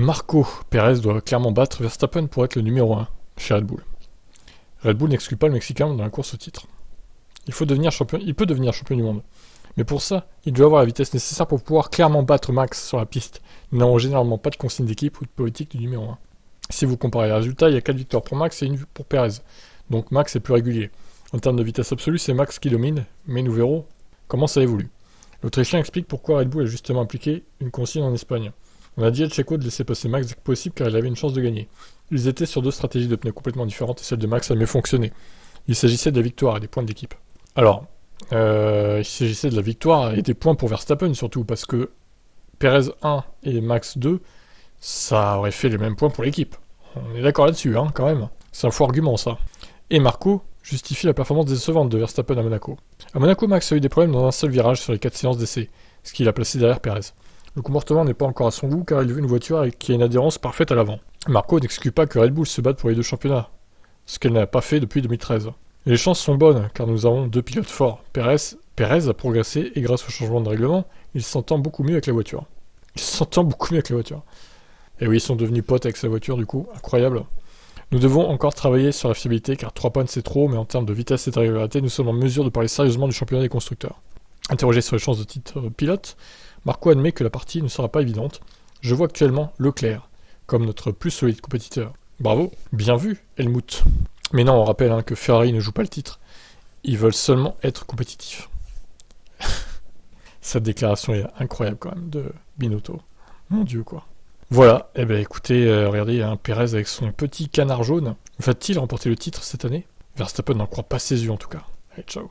Marco Pérez doit clairement battre Verstappen pour être le numéro 1 chez Red Bull. Red Bull n'exclut pas le Mexicain dans la course au titre. Il peut devenir champion du monde. Mais pour ça, il doit avoir la vitesse nécessaire pour pouvoir clairement battre Max sur la piste, n'ayant généralement pas de consigne d'équipe ou de politique du numéro 1. Si vous comparez les résultats, il y a 4 victoires pour Max et 1 pour Pérez. Donc Max est plus régulier. En termes de vitesse absolue, c'est Max qui domine, mais nous verrons comment ça évolue. L'Autrichien explique pourquoi Red Bull a justement appliqué une consigne en Espagne. On a dit à Checo de laisser passer Max dès que possible car il avait une chance de gagner. Ils étaient sur 2 stratégies de pneus complètement différentes et celle de Max a mieux fonctionné. Il s'agissait de la victoire et des points de l'équipe. Alors, il s'agissait de la victoire et des points pour Verstappen surtout parce que Pérez 1 et Max 2, ça aurait fait les mêmes points pour l'équipe. On est d'accord là-dessus, hein, quand même. C'est un faux argument ça. Et Marco justifie la performance décevante de Verstappen à Monaco. À Monaco, Max a eu des problèmes dans un seul virage sur les 4 séances d'essai, ce qui l'a placé derrière Pérez. Le comportement n'est pas encore à son goût car il veut une voiture qui a une adhérence parfaite à l'avant. Marco n'exclut pas que Red Bull se batte pour les 2 championnats, ce qu'elle n'a pas fait depuis 2013. Et les chances sont bonnes car nous avons 2 pilotes forts. Pérez a progressé et grâce au changement de règlement, il s'entend beaucoup mieux avec la voiture. Et oui, ils sont devenus potes avec sa voiture du coup, incroyable. Nous devons encore travailler sur la fiabilité car 3 points c'est trop, mais en termes de vitesse et de régularité, nous sommes en mesure de parler sérieusement du championnat des constructeurs. Interrogé sur les chances de titre pilote, Marco admet que la partie ne sera pas évidente. Je vois actuellement Leclerc comme notre plus solide compétiteur. Bravo, bien vu, Helmut. Mais non, on rappelle que Ferrari ne joue pas le titre. Ils veulent seulement être compétitifs. Cette déclaration est incroyable quand même de Binotto. Mon Dieu quoi. Voilà, eh ben écoutez, regardez, Pérez avec son petit canard jaune. Va-t-il remporter le titre cette année? Verstappen n'en croit pas ses yeux en tout cas. Allez, ciao.